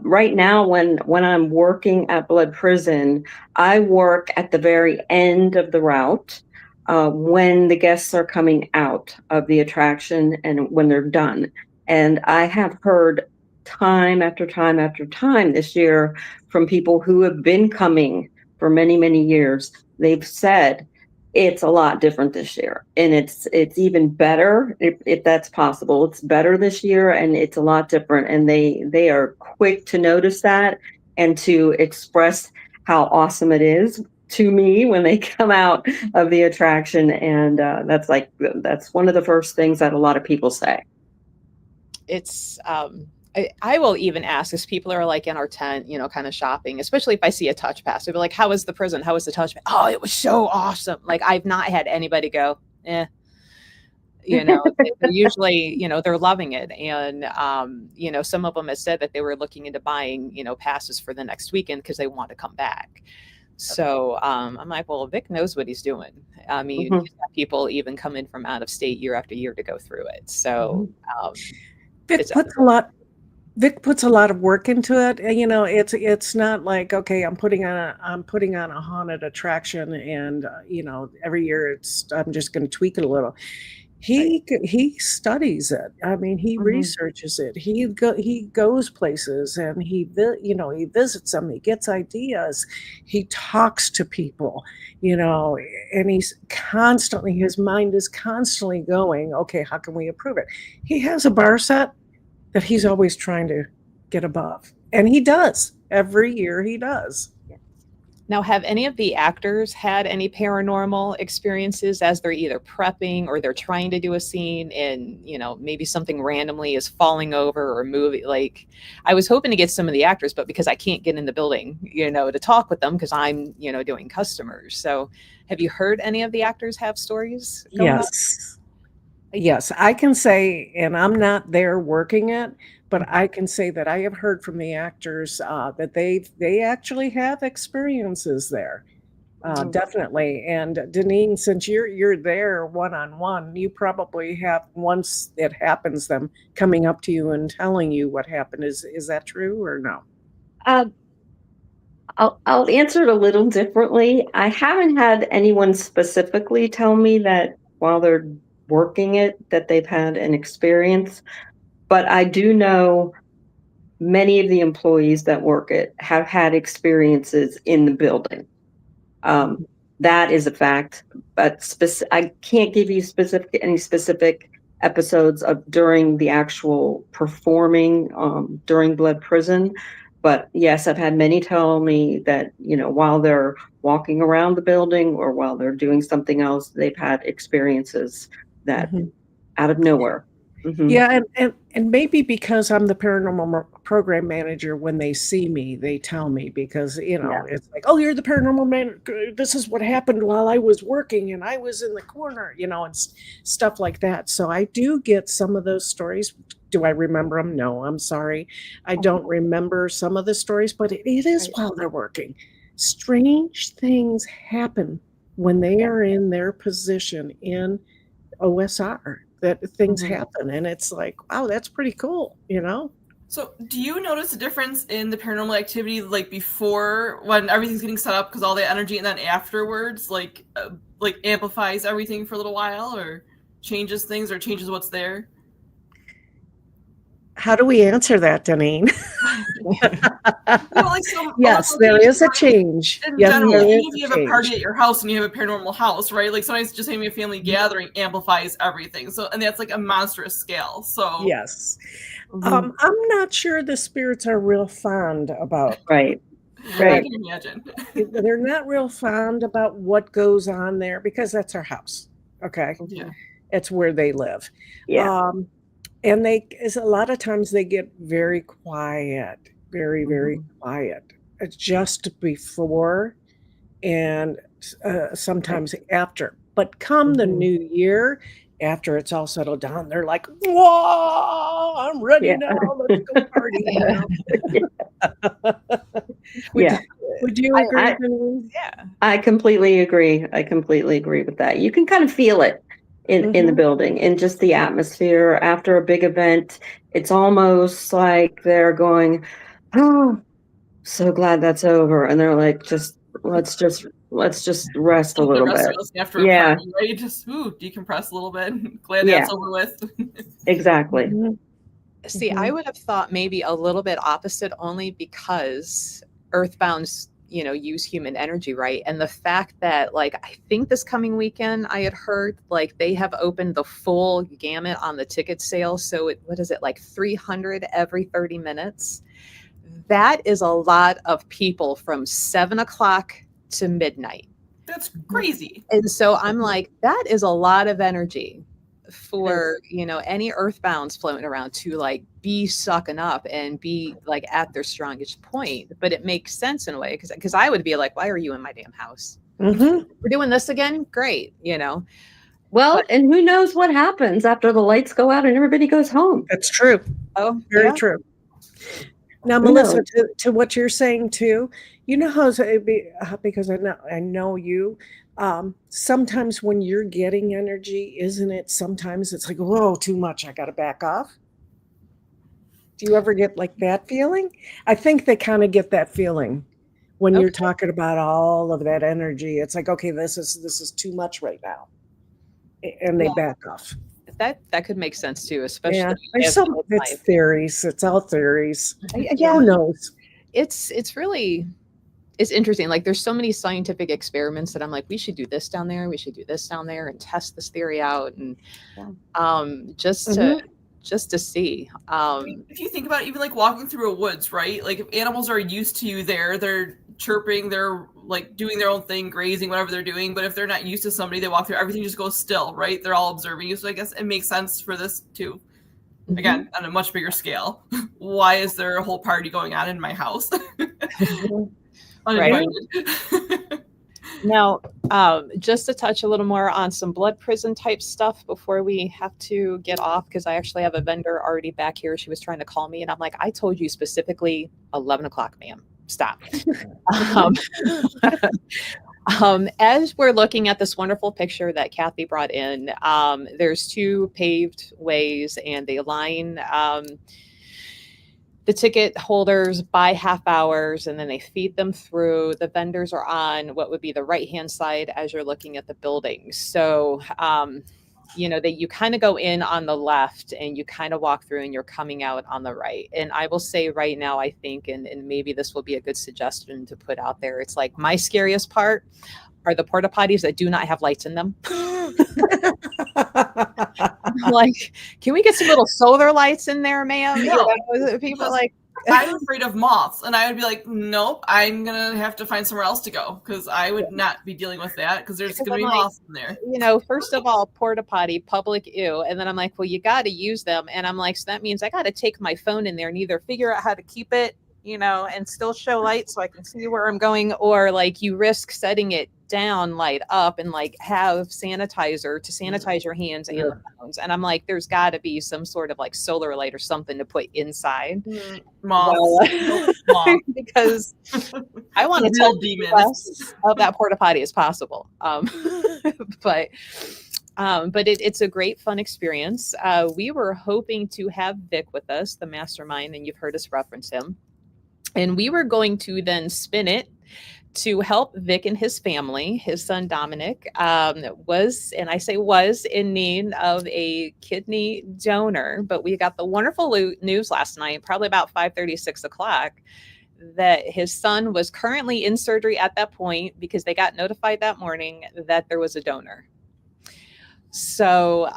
right now, when I'm working at Blood Prison, I work at the very end of the route, when the guests are coming out of the attraction and when they're done. And I have heard time after time after time this year from people who have been coming for many, many years. They've said it's a lot different this year, and it's even better if that's possible. It's better this year, and it's a lot different, and they are quick to notice that and to express how awesome it is to me when they come out of the attraction. And that's one of the first things that a lot of people say. It's I will even ask as people are like in our tent, kind of shopping, especially if I see a touch pass. They'll be like, how was the prison? How was the touch pass? Oh, it was so awesome. Like I've not had anybody go, they're usually, they're loving it. And, some of them have said that they were looking into buying, passes for the next weekend because they want to come back. So I'm like, well, Vic knows what he's doing. I mean, Mhm. he's got people even come in from out of state year after year to go through it. So Vic it's puts a lot. Vic puts a lot of work into it. And, it's not like, okay, I'm putting on a haunted attraction, and every year I'm just going to tweak it a little. He studies it. I mean, he researches it. He goes places, and he visits them. He gets ideas. He talks to people, and his mind is constantly going, okay, how can we improve it? He has a bar set that he's always trying to get above, and he does. Every year he does. Now, have any of the actors had any paranormal experiences as they're either prepping or they're trying to do a scene and, maybe something randomly is falling over or moving? Like, I was hoping to get some of the actors, but because I can't get in the building, to talk with them because I'm, doing customers. So have you heard any of the actors have stories going on? Yes, I can say, and I'm not there working it, but I can say that I have heard from the actors that they actually have experiences there, definitely. And Deneen, since you're there one-on-one, you probably have, once it happens, them coming up to you and telling you what happened. Is that true or no? I'll answer it a little differently. I haven't had anyone specifically tell me that while they're working it that they've had an experience, but I do know many of the employees that work it have had experiences in the building. That is a fact, but I can't give you any specific episodes of during the actual performing during Blood Prison. But yes, I've had many tell me that, while they're walking around the building or while they're doing something else, they've had experiences that out of nowhere. Yeah, and maybe because I'm the paranormal program manager, when they see me, they tell me, because it's like, oh, you're the paranormal manager. This is what happened while I was working, and I was in the corner, and stuff like that. So I do get some of those stories. Do I remember them? No, I'm sorry, I don't remember some of the stories, but it is while they're working. Strange things happen when they are in their position in OSR. That things happen, and it's like, wow, that's pretty cool, So do you notice a difference in the paranormal activity, like before, when everything's getting set up because all the energy, and then afterwards, like amplifies everything for a little while, or changes things, or changes what's there? How do we answer that, Deneen? Yes, there is a change. In Yes, general, there even is if you a have a party change. at your house and you have a paranormal house, right? Like sometimes just having a family gathering amplifies everything. So, and that's like a monstrous scale. So Yes. I'm not sure the spirits are real fond about. Right. I can imagine. They're not real fond about what goes on there, because that's our house. Okay. Yeah. It's where they live. Yeah. And a lot of times they get very quiet, very, very quiet, just before and sometimes after. But come the new year, after it's all settled down, they're like, whoa, I'm ready now. Let's go party. Would you agree? I completely agree. I completely agree with that. You can kind of feel it in the building, and just the atmosphere after a big event. It's almost like they're going, oh, so glad that's over, and they're like, let's just rest a little bit. After a party, right? Just decompress a little bit. Glad that's over with. Exactly. See, I would have thought maybe a little bit opposite, only because Earthbound's use human energy, right? And the fact that, like, I think this coming weekend I had heard, like, they have opened the full gamut on the ticket sale. So what is it, like 300 every 30 minutes? That is a lot of people from 7 o'clock to midnight. That's crazy. And so I'm like, that is a lot of energy for any Earthbounds floating around to like be sucking up and be like at their strongest point. But it makes sense in a way, because I would be like, why are you in my damn house? We're doing this again, great. Well, and who knows what happens after the lights go out and everybody goes home. That's true. Oh, very true. Now, Melissa, to what you're saying too, how it'd be, because I know you. Sometimes when you're getting energy, isn't it? Sometimes it's like, whoa, too much. I got to back off. Do you ever get like that feeling? I think they kind of get that feeling when you're talking about all of that energy. It's like, okay, this is too much right now, and they back off. that could make sense too, especially Yeah, if there's some. It's theories. It's all theories. yeah, Who knows? it's really it's interesting. Like there's so many scientific experiments that I'm like, we should do this down there, we should do this down there, and test this theory out, and just to see. I mean, if you think about it, even like walking through a woods, right? Like if animals are used to you there, they're chirping, they're like doing their own thing, grazing, whatever they're doing. But if they're not used to somebody, they walk through, everything just goes still, right? They're all observing you. So I guess it makes sense for this too. Again, on a much bigger scale. Why is there a whole party going on in my house? Right. Now, just to touch a little more on some blood prison type stuff before we have to get off, because I actually have a vendor already back here. She was trying to call me, and I'm like, I told you specifically 11 o'clock, ma'am. Stop. As we're looking at this wonderful picture that Kathy brought in, there's 2 paved ways, and they line the ticket holders by half hours, and then they feed them through. The vendors are on what would be the right-hand side as you're looking at the buildings. So, that you kind of go in on the left and you kind of walk through and you're coming out on the right. And I will say right now, I think, and maybe this will be a good suggestion to put out there. It's like my scariest part are the porta potties that do not have lights in them. Like, can we get some little solar lights in there, ma'am? No, people like, I'm afraid of moths, and I would be like, nope, I'm gonna have to find somewhere else to go because I would not be dealing with that because there's gonna be moths in there. First of all, porta potty, public, ew, and then I'm like, well, you got to use them, and I'm like, so that means I got to take my phone in there and either figure out how to keep it, and still show light so I can see where I'm going, or like you risk setting it down, light up, and like have sanitizer to sanitize your hands and the phones. And I'm like, there's got to be some sort of like solar light or something to put inside. Because I want to tell the less of that porta potty as possible. But it's a great fun experience. We were hoping to have Vic with us, the mastermind, and you've heard us reference him. And we were going to then spin it to help Vic and his family. His son Dominic was in need of a kidney donor, but we got the wonderful news last night, probably about 5:30, 6 o'clock, that his son was currently in surgery at that point because they got notified that morning that there was a donor. So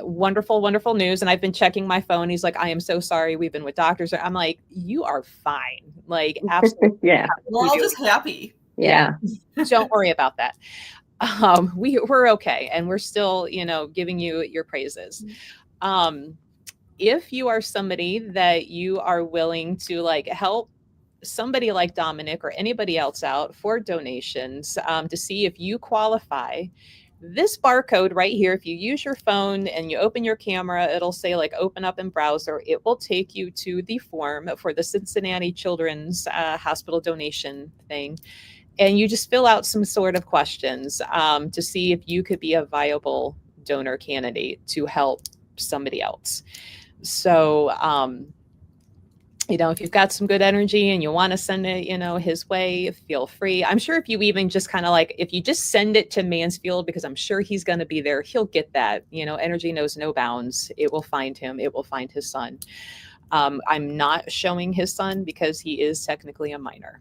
wonderful, wonderful news. And I've been checking my phone. He's like, I am so sorry. We've been with doctors. I'm like, you are fine. Like, absolutely. Yeah. We're all just happy. Yeah. Don't worry about that. We're okay. And we're still, giving you your praises. If you are somebody that you are willing to like help somebody like Dominic or anybody else out for donations, to see if you qualify, this barcode right here, if you use your phone and you open your camera, it'll say like open up in browser. It will take you to the form for the Cincinnati Children's Hospital donation thing. And you just fill out some sort of questions to see if you could be a viable donor candidate to help somebody else. So, if you've got some good energy and you want to send it, his way, feel free. I'm sure if you even just kind of like, if you just send it to Mansfield, because I'm sure he's going to be there, he'll get that, energy knows no bounds. It will find him. It will find his son. I'm not showing his son because he is technically a minor.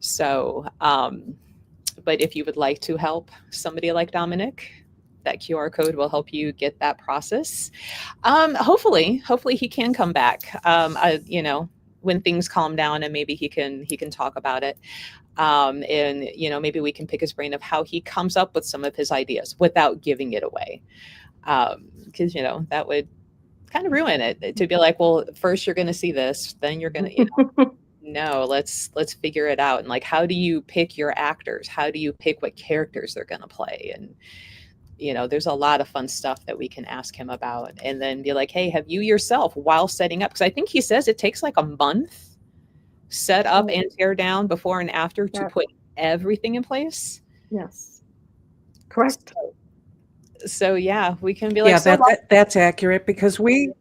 So, but if you would like to help somebody like Dominic, that QR code will help you get that process. Hopefully he can come back, when things calm down and maybe he can talk about it. And, maybe we can pick his brain of how he comes up with some of his ideas without giving it away. Because, that would kind of ruin it to be like, well, first you're going to see this, then you're going to, no, let's figure it out. And like, how do you pick your actors? How do you pick what characters they're going to play? And, there's a lot of fun stuff that we can ask him about, and then be like, hey, have you yourself, while setting up, because I think he says it takes like a month set up and tear down before and after to put everything in place. Yes. Correct. So yeah, we can be like, that's accurate, because we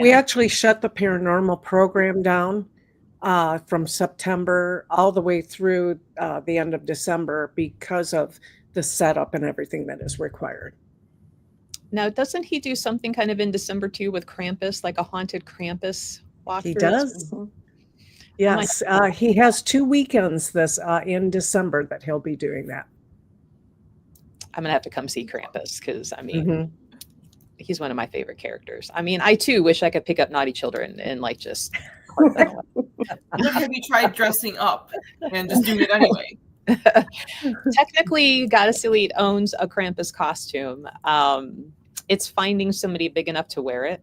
actually shut the paranormal program down from September all the way through the end of December because of the setup and everything that is required. Now, doesn't he do something kind of in December too with Krampus, like a haunted Krampus walkthrough? He does. Mhm. Yes, he has 2 weekends this in December that he'll be doing that. I'm gonna have to come see Krampus because I mean, Mhm. he's one of my favorite characters. I mean, I too wish I could pick up naughty children and like just put them away. Have you tried dressing up and just doing it anyway? Technically, Goddess Elite owns a Krampus costume. It's finding somebody big enough to wear it.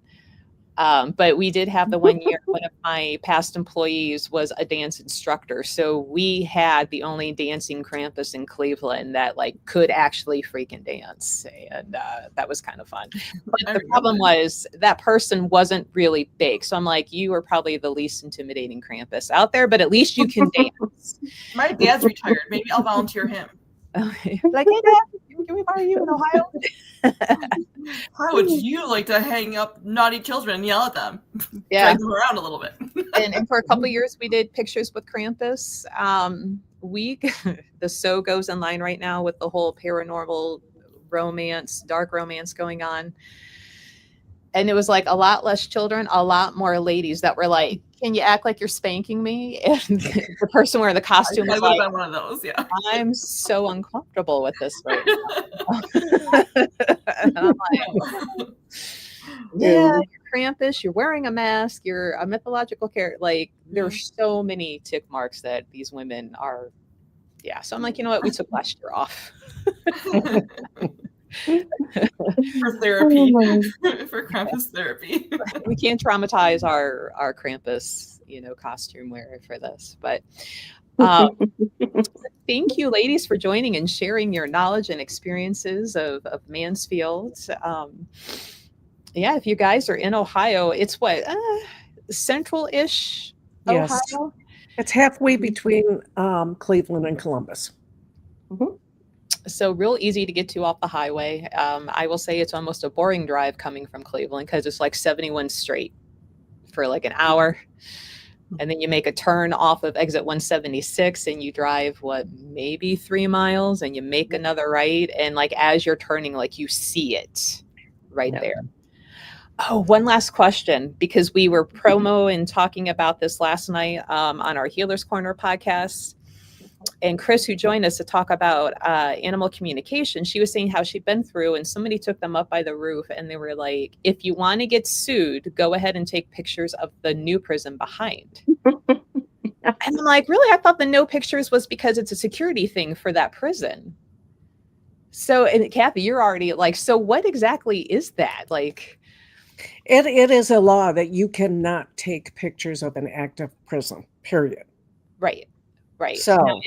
But we did have the one year one of my past employees was a dance instructor. So we had the only dancing Krampus in Cleveland that like could actually freaking dance. And that was kind of fun. But the problem was that person wasn't really big. So I'm like, you are probably the least intimidating Krampus out there, but at least you can dance. My dad's retired. Maybe I'll volunteer him. Like, hey, Dad, can we borrow you in Ohio? How would you like to hang up naughty children and yell at them? Yeah. Drag them around a little bit. And for a couple of years, we did pictures with Krampus. The show goes in line right now with the whole paranormal romance, dark romance going on. And it was like a lot less children, a lot more ladies that were like, can you act like you're spanking me? And the person wearing the costume was like, been one of those, yeah. I'm so uncomfortable with this right now. And I'm like, yeah, you're Krampus, you're wearing a mask, you're a mythological character. Like, there are so many tick marks that these women are. Yeah. So I'm like, you know what? We took last year off. For therapy. For Krampus therapy. We can't traumatize our Krampus, costume wearer for this. But thank you, ladies, for joining and sharing your knowledge and experiences of Mansfield. Yeah, if you guys are in Ohio, it's what, central-ish Yes. Ohio? It's halfway between Cleveland and Columbus. Mhm. So real easy to get to off the highway. I will say it's almost a boring drive coming from Cleveland because it's like 71 straight for like an hour. And then you make a turn off of exit 176 and you drive maybe 3 miles and you make another right. And like, as you're turning, like you see it right there. Oh, one last question, because we were promo and talking about this last night on our Healers Corner podcast. And Chris, who joined us to talk about animal communication, she was saying how she'd been through and somebody took them up by the roof and they were like, if you want to get sued, go ahead and take pictures of the new prison behind. And I'm like, really? I thought the no pictures was because it's a security thing for that prison. So, and Kathy, you're already like, so what exactly is that? Like, It is a law that you cannot take pictures of an active prison, period. Right. So, Now,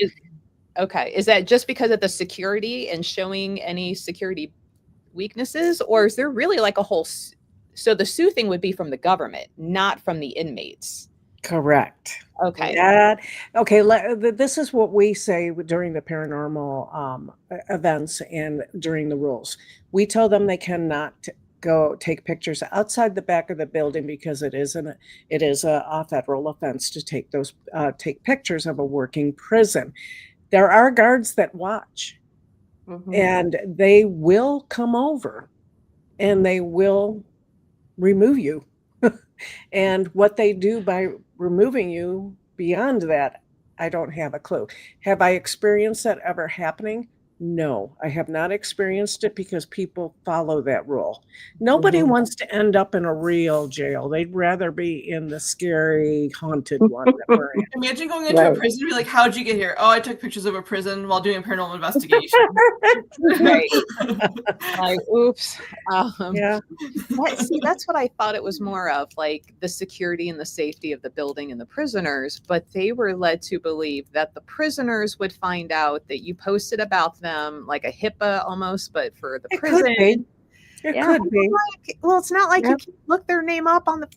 is that just because of the security and showing any security weaknesses, or is there really like a whole? So the sue thing would be from the government, not from the inmates. correct. Okay. This is what we say during the paranormal events and during the rules. We tell them they cannot go take pictures outside the back of the building because it is a federal offense to take pictures of a working prison. There are guards that watch, and they will come over and they will remove you. And what they do by removing you beyond that, I don't have a clue. Have I experienced that ever happening? No, I have not experienced it because people follow that rule. Nobody wants to end up in a real jail. They'd rather be in the scary, haunted one that we're in. Imagine going into a prison and be like, how'd you get here? Oh, I took pictures of a prison while doing a paranormal investigation. Right. Like, oops. Yeah. See, that's what I thought it was more of, like the security and the safety of the building and the prisoners. But they were led to believe that the prisoners would find out that you posted about them, like a HIPAA almost, but for the prison. It could be. Well, it's not like you can look their name up on the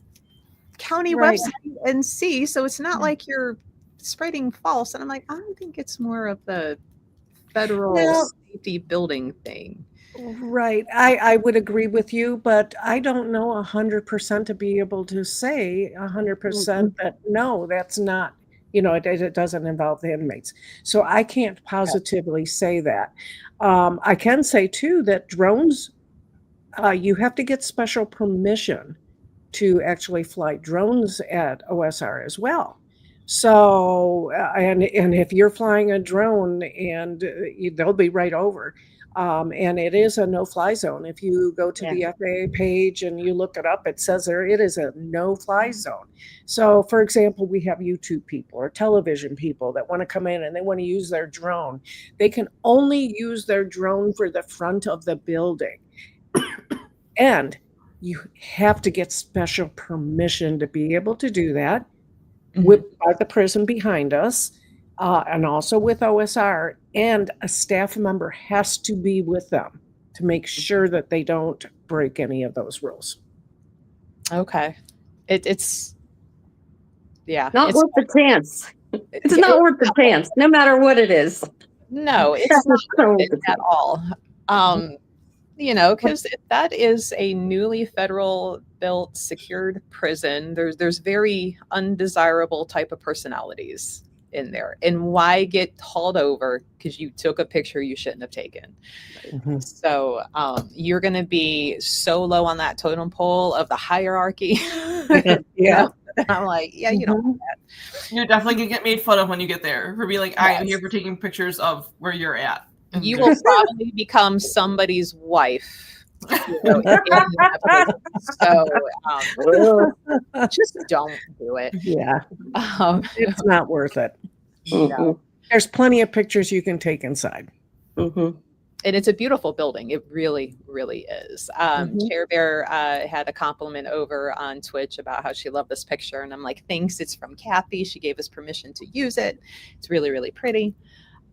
county website and see. So it's not like you're spreading false. And I'm like, I don't think it's more of the federal safety building thing. Right. I would agree with you, but I don't know 100% to be able to say 100% that no, that's not, it doesn't involve the inmates. So I can't positively say that. I can say too that drones you have to get special permission to actually fly drones at OSR as well. So, and if you're flying a drone, and they'll be right over. And it is a no-fly zone. If you go to the FAA page and you look it up, it says there it is a no-fly zone. So, for example, we have YouTube people or television people that want to come in and they want to use their drone. They can only use their drone for the front of the building. And you have to get special permission to be able to do that by the prison behind us, and also with OSR. And a staff member has to be with them to make sure that they don't break any of those rules. Okay. It's not worth the chance. It's not worth the chance, no matter what it is. No, it's not worth it at all. Because that is a newly federal built secured prison. There's very undesirable type of personalities in there. And why get hauled over because you took a picture you shouldn't have taken? So you're going to be so low on that totem pole of the hierarchy. Yeah. I'm like, yeah, you don't want that. You're definitely going to get made fun of when you get there for being like, I am here for taking pictures of where you're at. You will probably become somebody's wife. So just don't do it. Yeah. It's not worth it. No. There's plenty of pictures you can take inside. And it's a beautiful building. It really, really is. Chair Bear had a compliment over on Twitch about how she loved this picture. And I'm like, thanks. It's from Kathy. She gave us permission to use it. It's really, really pretty.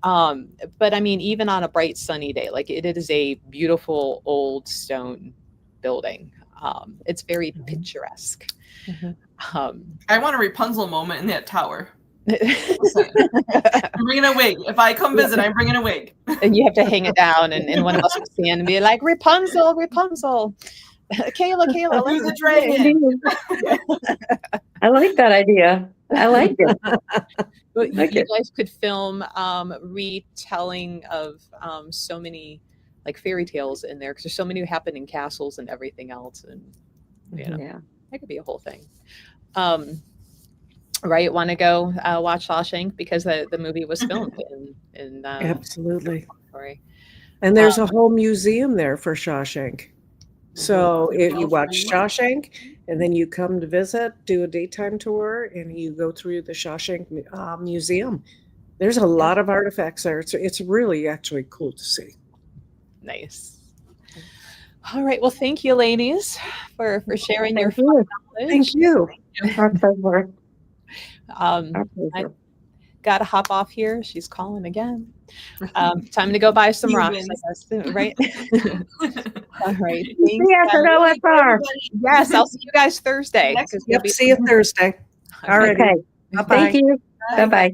But I mean, even on a bright sunny day, like it is a beautiful old stone building. It's very picturesque. I want a Rapunzel moment in that tower. I'm bringing a wig. If I come visit, I'm bringing a wig. And you have to hang it down, and one of us will stand and be like, Rapunzel, Rapunzel. Kayla, Who's the dragon? I like that idea. I like it. But you guys could film retelling of so many like fairy tales in there because there's so many who happen in castles and everything else, and that could be a whole thing. Right? Want to go watch Shawshank because the movie was filmed in absolutely. Reformatory. And there's a whole museum there for Shawshank. So you watch Shawshank, and then you come to visit, do a daytime tour, and you go through the Shawshank Museum. There's a lot of artifacts there. It's really actually cool to see. Nice. All right. Well, thank you, ladies, for sharing your knowledge. Thank you. Our pleasure. I got to hop off here. She's calling again. Time to go buy some rocks, I guess, right? All right. Yes, I'll see you guys Thursday. See you Thursday. All right. Okay. Bye-bye. Thank you. Bye-bye.